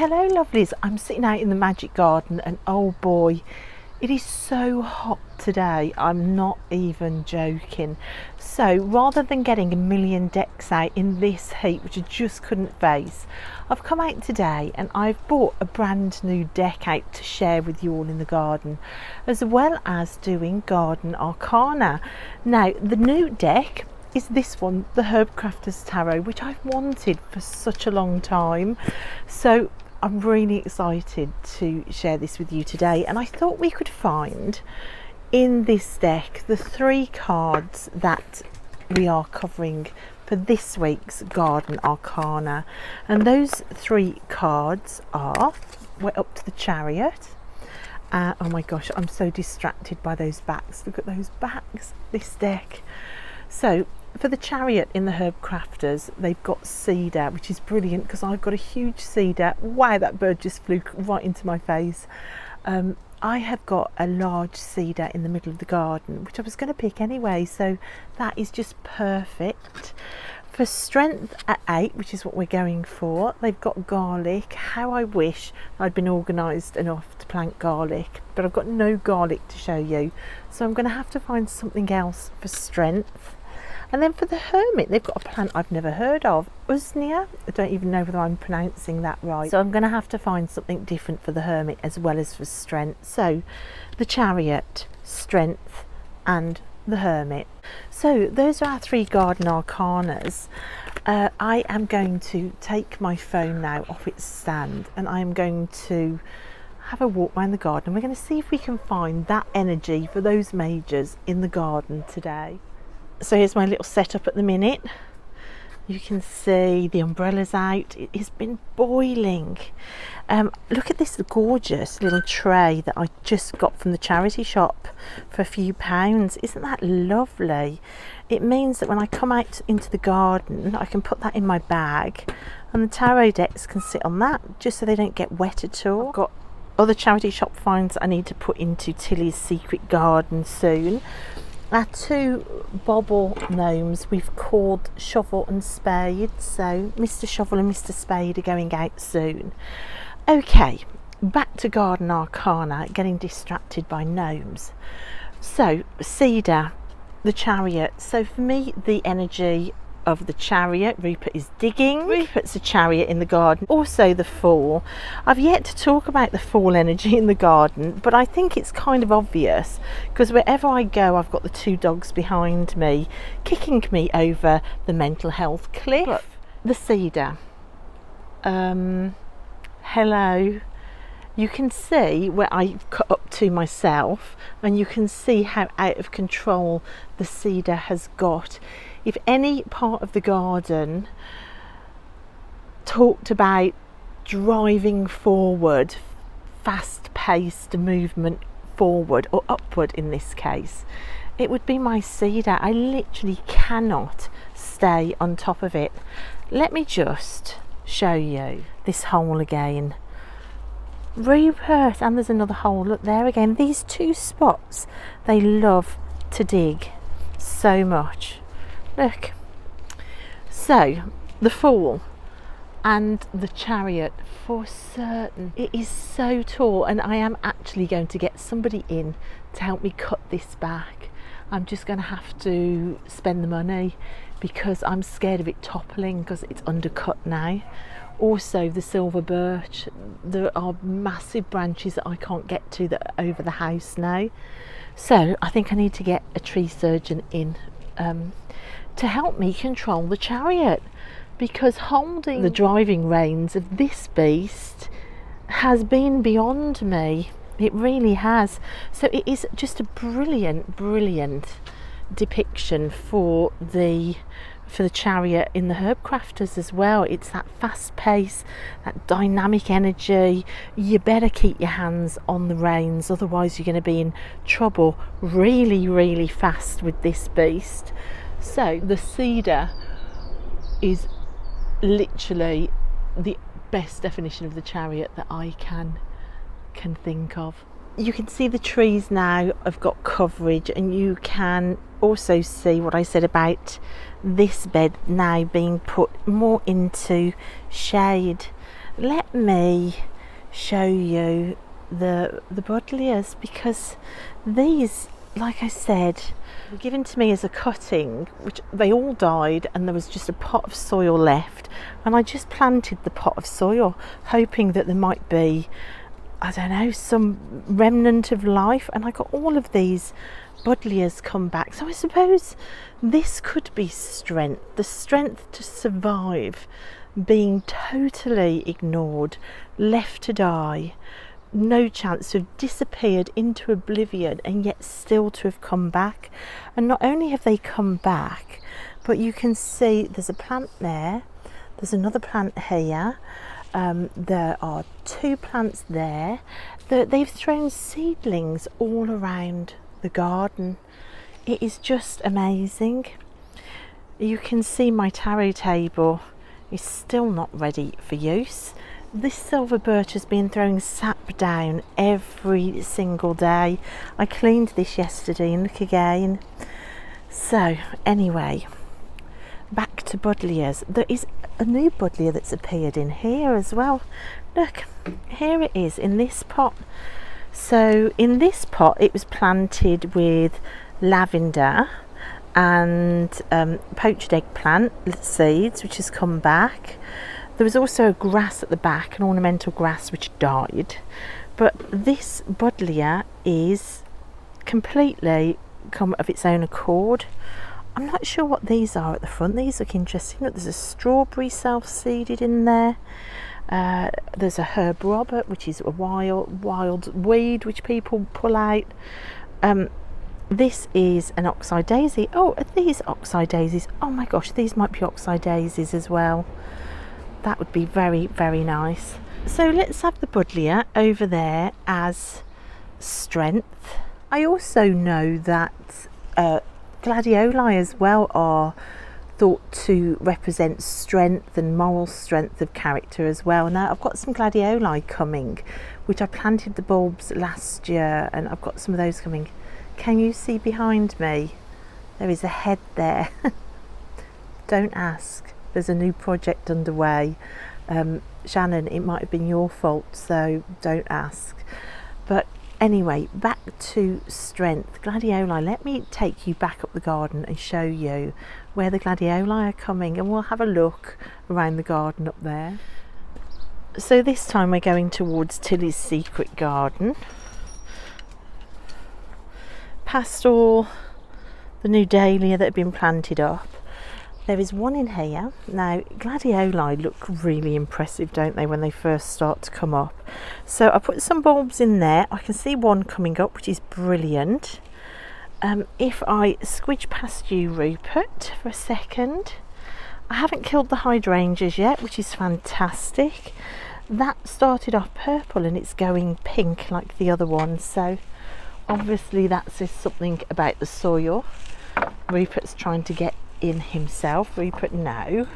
Hello lovelies, I'm sitting out in the magic garden and oh boy, it is so hot today, I'm not even joking. So rather than getting a million decks out in this heat which I just couldn't face, I've come out today and I've bought a brand new deck out to share with you all in the garden, as well as doing garden arcana. Now the new deck is this one, the Herb Crafter's Tarot, which I've wanted for such a long time. So I'm really excited to share this with you today, and I thought we could find in this deck the 3 cards that we are covering for this week's Garden Arcana. And those 3 cards are, we're up to the Chariot. Oh my gosh, I'm so distracted by those backs. Look at those backs, this deck. So for the Chariot in the Herb Crafters, they've got cedar, which is brilliant because I've got a huge cedar. Wow, that bird just flew right into my face. I have got a large cedar in the middle of the garden, which I was going to pick anyway, so that is just perfect. For strength at 8, which is what we're going for, they've got garlic. How I wish I'd been organised enough to plant garlic, but I've got no garlic to show you, so I'm going to have to find something else for strength. And then for the Hermit, they've got a plant I've never heard of, Usnea. I don't even know whether I'm pronouncing that right. So I'm going to have to find something different for the Hermit as well as for strength. So the Chariot, strength and the Hermit. So those are our 3 garden arcanas. I am going to take my phone now off its stand and I am going to have a walk around the garden. We're going to see if we can find that energy for those majors in the garden today. So here's my little setup at the minute. You can see the umbrellas out. It has been boiling. Look at this gorgeous little tray that I just got from the charity shop for a few pounds. Isn't that lovely? It means that when I come out into the garden, I can put that in my bag and the tarot decks can sit on that just so they don't get wet at all. I've got other charity shop finds I need to put into Tilly's secret garden soon. Our 2 bobble gnomes we've called Shovel and Spade, so Mr. Shovel and Mr. Spade are going out soon. Okay, back to Garden Arcana, getting distracted by gnomes. So, cedar, the Chariot. So for me, the energy of the Chariot, Rupert is digging. Rupert's a chariot in the garden. Also the Fool. I've yet to talk about the Fool energy in the garden, but I think it's kind of obvious because wherever I go I've got the 2 dogs behind me kicking me over the mental health cliff. But the cedar. Hello. You can see where I've cut up to myself and you can see how out of control the cedar has got. If any part of the garden talked about driving forward, fast-paced movement forward or upward in this case, it would be my cedar. I literally cannot stay on top of it. Let me just show you this hole again. Rupert, and there's another hole, look there again. These 2 spots, they love to dig so much. Look. So the Fool and the Chariot for certain. It is so tall and I am actually going to get somebody in to help me cut this back. I'm just going to have to spend the money because I'm scared of it toppling because it's undercut now. Also the silver birch, there are massive branches that I can't get to that are over the house now. So I think I need to get a tree surgeon in to help me control the Chariot, because holding the driving reins of this beast has been beyond me. It really has. So it is just a brilliant depiction for the Chariot in the Herb Crafters as well. It's that fast pace, that dynamic energy. You better keep your hands on the reins, otherwise you're going to be in trouble really fast with this beast. So the cedar is literally the best definition of the Chariot that I can think of. You can see the trees now have got coverage, and you can also see what I said about this bed now being put more into shade. let me show you the buddleias, because these, like I said, were given to me as a cutting, which they all died, and there was just a pot of soil left, and I just planted the pot of soil hoping that there might be, I don't know, some remnant of life, and I got all of these buddleias come back. So I suppose this could be strength, the strength to survive being totally ignored, left to die, no chance, to have disappeared into oblivion, and yet still to have come back. And not only have they come back, but you can see there's a plant there, there's another plant here, there are 2 plants there. They've thrown seedlings all around the garden. It is just amazing. You can see my tarot table is still not ready for use. This silver birch has been throwing sap down every single day. I cleaned this yesterday, and look again. So anyway, back to buddleias. There is a new buddleia that's appeared in here as well. Look, here it is in this pot. So in this pot it was planted with lavender and poached eggplant seeds, which has come back. There was also a grass at the back, an ornamental grass, which died. But this buddleia is completely come of its own accord. I'm not sure what these are at the front. These look interesting. Look, there's a strawberry self-seeded in there. There's a herb robert, which is a wild weed which people pull out. This is an oxeye daisy. Oh, are these oxeye daisies? Oh my gosh, these might be oxeye daisies as well. That would be very, very nice. So let's have the buddleia over there as strength. I also know that gladioli as well are thought to represent strength and moral strength of character as well. Now I've got some gladioli coming, which I planted the bulbs last year, and I've got some of those coming. Can you see behind me? There is a head there. Don't ask. There's a new project underway. Shannon, it might have been your fault, so don't ask. But anyway, back to strength. Gladioli, let me take you back up the garden and show you where the gladioli are coming, and we'll have a look around the garden up there. So this time we're going towards Tilly's secret garden. Past all the new dahlia that have been planted up. There is one in here. Now, gladioli look really impressive, don't they, when they first start to come up. So I put some bulbs in there. I can see one coming up, which is brilliant. If I squidge past you, Rupert, for a second. I haven't killed the hydrangeas yet, which is fantastic. That started off purple and it's going pink like the other one. So obviously that says something about the soil. Rupert's trying to get in himself. Rupert, no.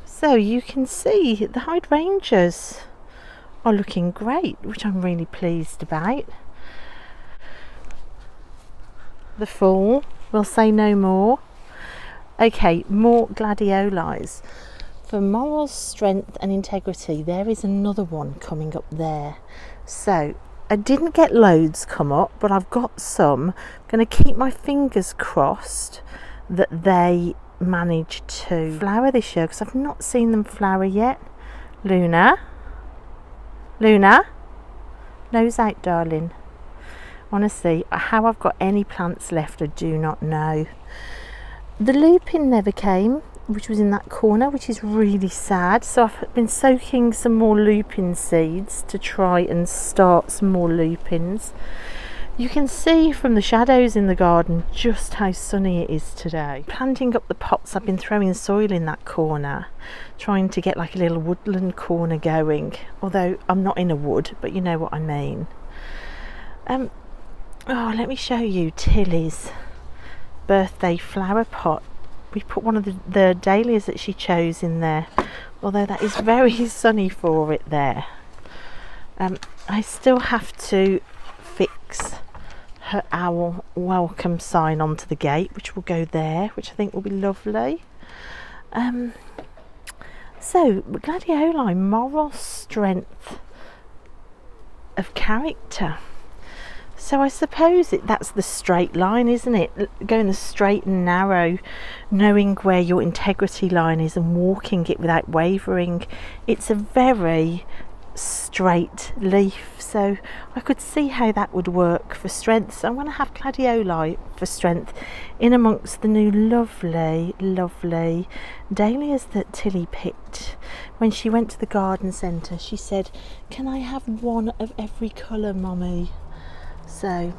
So you can see the hydrangeas are looking great, which I'm really pleased about. The fool will say no more. Okay, more gladiolis. For moral strength and integrity, there is another one coming up there. So I didn't get loads come up, but I've got some. I'm going to keep my fingers crossed that they manage to flower this year, because I've not seen them flower yet. Luna, nose out, darling. Honestly, how I've got any plants left I do not know. The lupin never came, which was in that corner, which is really sad. So I've been soaking some more lupin seeds to try and start some more lupins. You can see from the shadows in the garden just how sunny it is today. Planting up the pots, I've been throwing soil in that corner, trying to get like a little woodland corner going. Although I'm not in a wood, but you know what I mean. Oh, let me show you Tilly's birthday flower pot. We put one of the dahlias that she chose in there, although that is very sunny for it there. I still have to fix her owl welcome sign onto the gate, which will go there, which I think will be lovely. So gladioli, moral strength of character. So I suppose that's the straight line, isn't it? Going the straight and narrow, knowing where your integrity line is and walking it without wavering. It's a very straight leaf, so I could see how that would work for strength. So I'm going to have gladioli for strength in amongst the new lovely dahlias that Tilly picked. When she went to the garden centre, she said, "Can I have one of every colour, Mummy?" So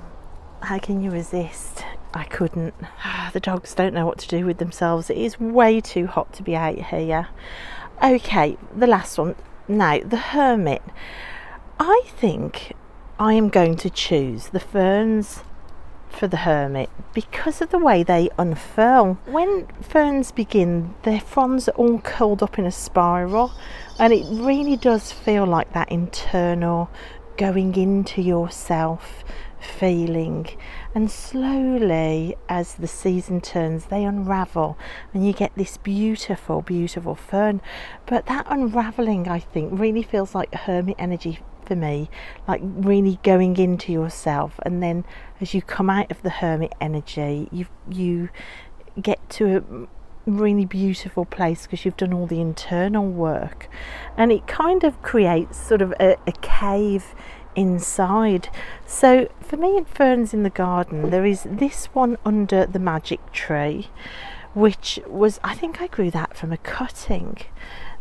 how can you resist? I couldn't. The dogs don't know what to do with themselves. It is way too hot to be out here. Okay, the last one. Now, the hermit. I think I am going to choose the ferns for the hermit because of the way they unfurl. When ferns begin, their fronds are all curled up in a spiral, and it really does feel like that internal going into yourself feeling, and slowly as the season turns they unravel and you get this beautiful fern. But that unraveling, I think, really feels like hermit energy for me, like really going into yourself, and then as you come out of the hermit energy you get to a really beautiful place because you've done all the internal work, and it kind of creates sort of a cave inside. So for me, in ferns in the garden, there is this one under the magic tree, which was, I think I grew that from a cutting.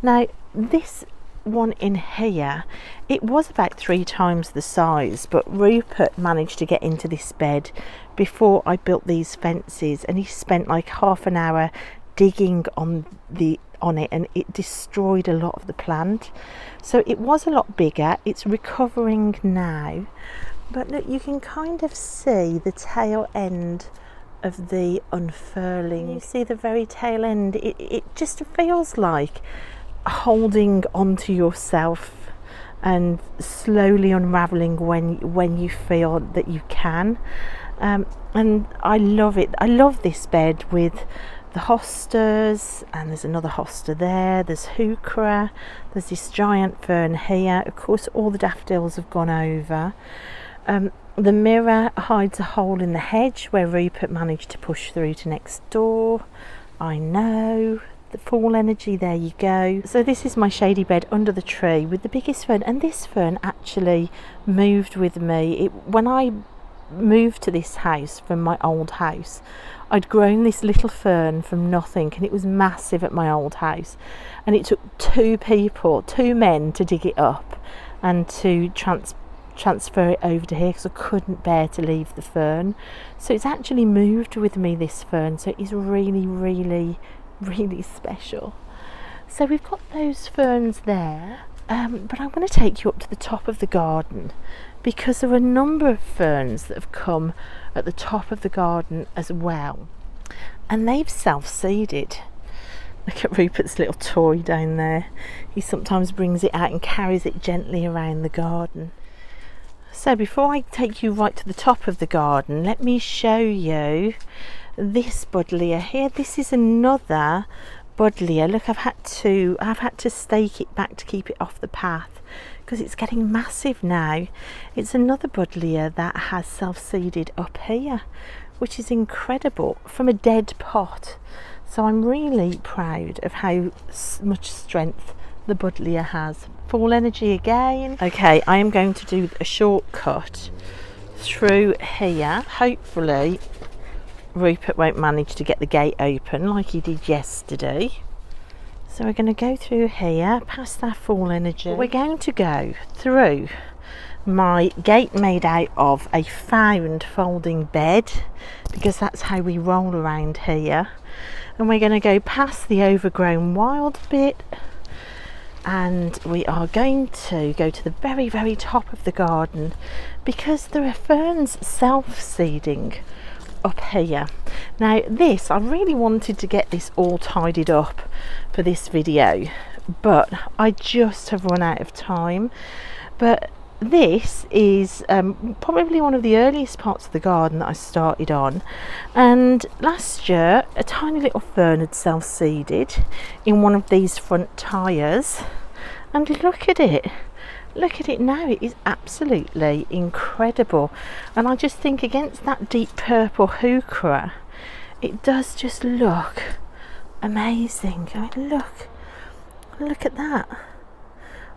Now this one in here, it was about 3 times the size, but Rupert managed to get into this bed before I built these fences, and he spent like half an hour digging on it, and it destroyed a lot of the plant. So it was a lot bigger. It's recovering now, but look, you can kind of see the tail end of the unfurling. You see the very tail end. It just feels like holding onto yourself and slowly unraveling when you feel that you can, and I love it. I love this bed with the hostas, and there's another hosta there, there's heuchera, there's this giant fern here. Of course all the daffodils have gone over. The mirror hides a hole in the hedge where Rupert managed to push through to next door. I know, the fall energy, there you go. So this is my shady bed under the tree with the biggest fern, and this fern actually moved with me. When I moved to this house from my old house, I'd grown this little fern from nothing, and it was massive at my old house, and it took 2 men to dig it up and to transfer it over to here because I couldn't bear to leave the fern. So it's actually moved with me, this fern, so it is really special. So we've got those ferns there, but I'm going to take you up to the top of the garden because there are a number of ferns that have come at the top of the garden as well, and they've self-seeded. Look at Rupert's little toy down there. He sometimes brings it out and carries it gently around the garden. So before I take you right to the top of the garden, let me show you this buddleia here. This is another buddleia. Look, I've had to stake it back to keep it off the path because it's getting massive now. It's another buddleia that has self-seeded up here, which is incredible, from a dead pot. So I'm really proud of how much strength the buddleia has. Full energy again. Okay, I am going to do a shortcut through here. Hopefully Rupert won't manage to get the gate open like he did yesterday. So we're going to go through here, past our full energy. We're going to go through my gate made out of a found folding bed, because that's how we roll around here. And we're going to go past the overgrown wild bit, and we are going to go to the very top of the garden because there are ferns self-seeding up here. Now this, I really wanted to get this all tidied up for this video, but I just have run out of time. But this is probably one of the earliest parts of the garden that I started on, and last year a tiny little fern had self-seeded in one of these front tyres, and look at it now. It is absolutely incredible, and I just think against that deep purple heuchera it does just look amazing. I mean, look at that.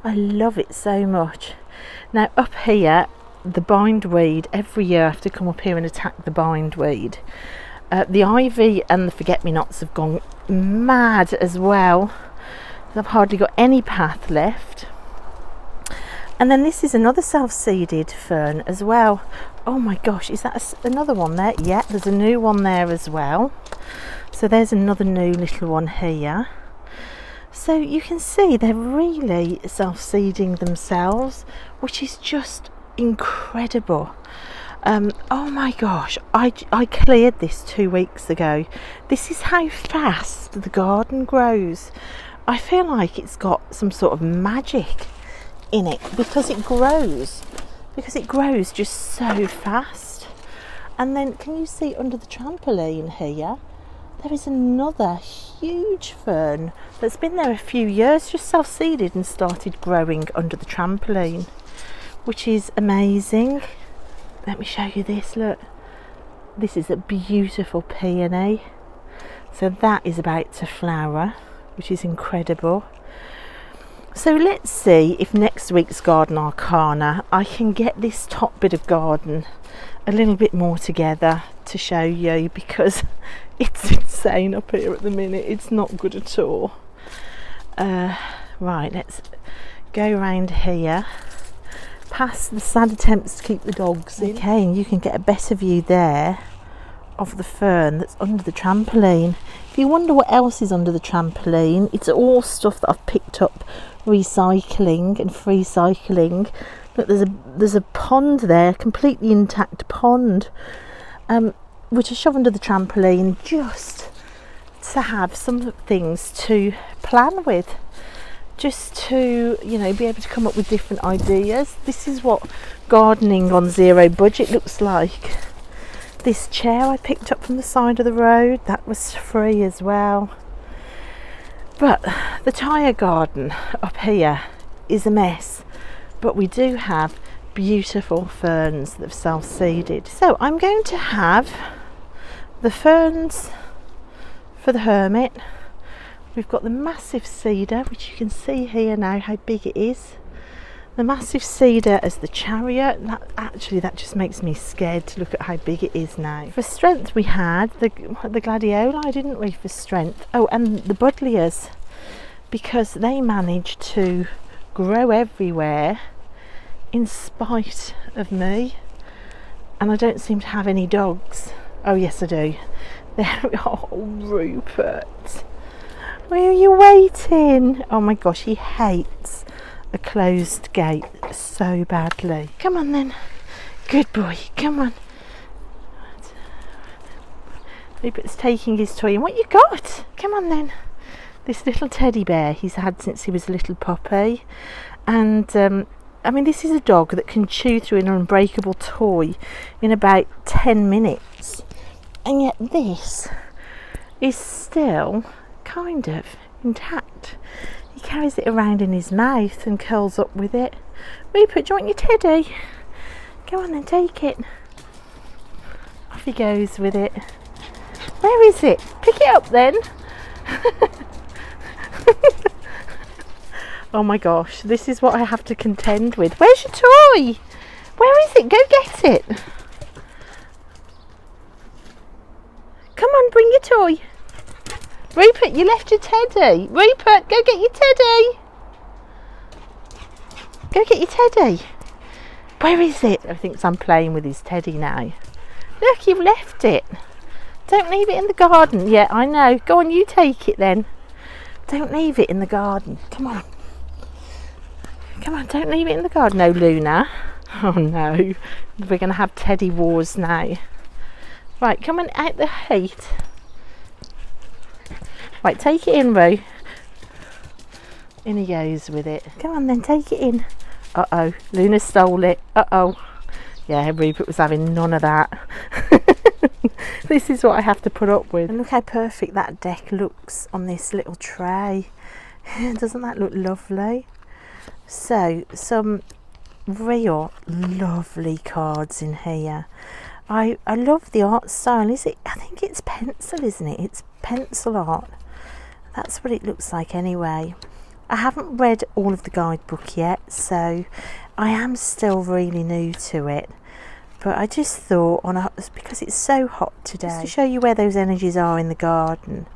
I love it so much. Now up here, the bindweed, every year I have to come up here and attack the bindweed. The ivy and the forget-me-nots have gone mad as well. I've hardly got any path left. And then this is another self-seeded fern as well. Oh my gosh, is that another one there? Yeah, there's a new one there as well. So there's another new little one here. So you can see they're really self-seeding themselves, which is just incredible. Oh my gosh, I cleared this 2 weeks ago. This is how fast the garden grows. I feel like it's got some sort of magic in it because it grows just so fast. And then can you see under the trampoline here, there is another huge fern that's been there a few years, just self-seeded and started growing under the trampoline, which is amazing. Let me show you this, look. This is a beautiful peony. So that is about to flower, which is incredible. So let's see if next week's Garden Arcana I can get this top bit of garden a little bit more together to show you, because it's insane up here at the minute. It's not good at all. Right, let's go around here past the sad attempts to keep the dogs in. Okay, and you can get a better view there of the fern that's under the trampoline. If you wonder what else is under the trampoline, it's all stuff that I've picked up recycling and free cycling. Look, there's a pond there, completely intact pond, which I shove under the trampoline just to have some things to plan with, just to, you know, be able to come up with different ideas. This is what gardening on zero budget looks like. This chair I picked up from the side of the road, that was free as well. But the tyre garden up here is a mess, but we do have beautiful ferns that have self-seeded. So I'm going to have the ferns for the hermit. We've got the massive cedar, which you can see here now how big it is. The massive cedar as the chariot. That just makes me scared to look at how big it is now. For strength we had the gladioli, didn't we, for strength? Oh, and the buddleias, because they managed to grow everywhere in spite of me, and I don't seem to have any dogs. Oh yes I do. There we are. Oh, Rupert, where are you waiting? Oh my gosh, he hates a closed gate so badly. Come on then, good boy, come on. Rupert's taking his toy. And what you got? Come on then. This little teddy bear he's had since he was a little puppy, and I mean, this is a dog that can chew through an unbreakable toy in about 10 minutes, and yet this is still kind of intact. He carries it around in his mouth and curls up with it. Rupert, do you want your teddy? Go on then, take it. Off he goes with it. Where is it? Pick it up then. Oh my gosh, this is what I have to contend with. Where's your toy? Where is it? Go get it. Come on, bring your toy. Rupert, you left your teddy. Rupert, go get your teddy. Go get your teddy. Where is it? I think I'm playing with his teddy now. Look, you've left it. Don't leave it in the garden. Yeah, I know. Go on, you take it then. Don't leave it in the garden. Come on. Come on, don't leave it in the garden. No, Luna. Oh no. We're going to have teddy wars now. Right, come on, out the heat. Right, take it in, Ro. In he goes with it. Come on then, take it in. Uh-oh, Luna stole it. Uh-oh. Yeah, Rupert was having none of that. This is what I have to put up with. And look how perfect that deck looks on this little tray. Doesn't that look lovely? So, some real lovely cards in here. I love the art style. Is it? I think it's pencil, isn't it? It's pencil art. That's what it looks like anyway. I haven't read all of the guidebook yet, so I am still really new to it. But I just thought, because it's so hot today, just to show you where those energies are in the garden,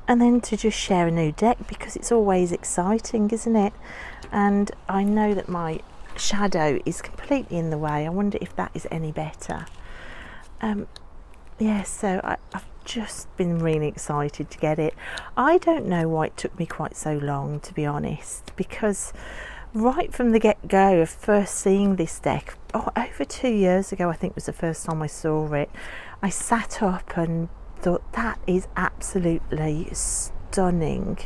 and then to just share a new deck, because it's always exciting, isn't it? And I know that my shadow is completely in the way. I wonder if that is any better. Yeah, so I've just been really excited to get it. I don't know why it took me quite so long, to be honest, because right from the get-go of first seeing this deck, over 2 years ago I think was the first time I saw it, I sat up and thought that is absolutely stunning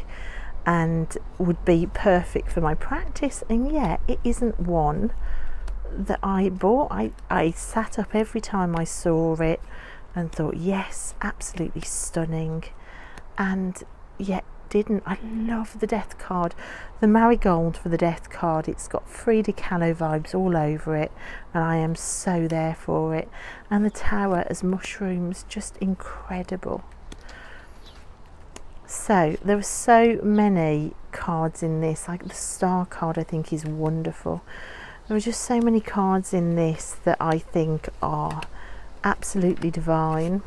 and would be perfect for my practice, and yet it isn't one that I bought. I sat up every time I saw it and thought, yes, absolutely stunning, and yet didn't. I love the death card, the marigold for the death card. It's got Frida Kahlo vibes all over it, and I am so there for it. And the tower as mushrooms, just incredible. So there are so many cards in this, like the star card I think is wonderful. There are just so many cards in this that I think are absolutely divine.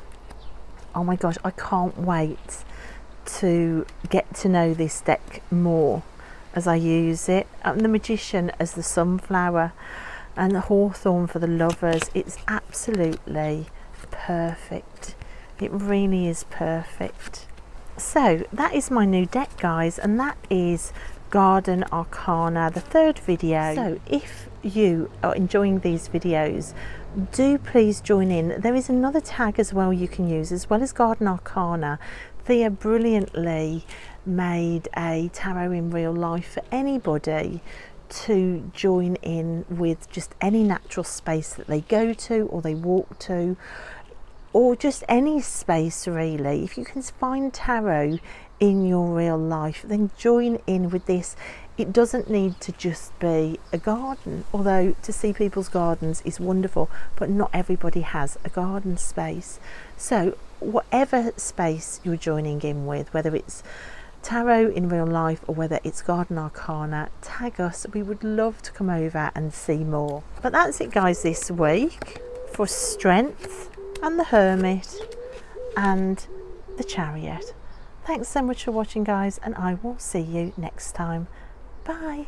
Oh my gosh, I can't wait to get to know this deck more as I use it. The Magician as the sunflower, and the Hawthorn for the lovers. It's absolutely perfect. It really is perfect. So that is my new deck, guys, and that is Garden Arcana, the third video. So if you are enjoying these videos, do please join in. There is another tag as well you can use, as well as Garden Arcana. Theia brilliantly made a tarot in real life for anybody to join in with just any natural space that they go to or they walk to, or just any space really. If you can find tarot in your real life, then join in with this. It doesn't need to just be a garden, although to see people's gardens is wonderful, but not everybody has a garden space. So whatever space you're joining in with, whether it's tarot in real life or whether it's Garden Arcana, tag us. We would love to come over and see more. But that's it, guys, this week for Strength and the Hermit and the Chariot. Thanks so much for watching, guys, and I will see you next time. Bye.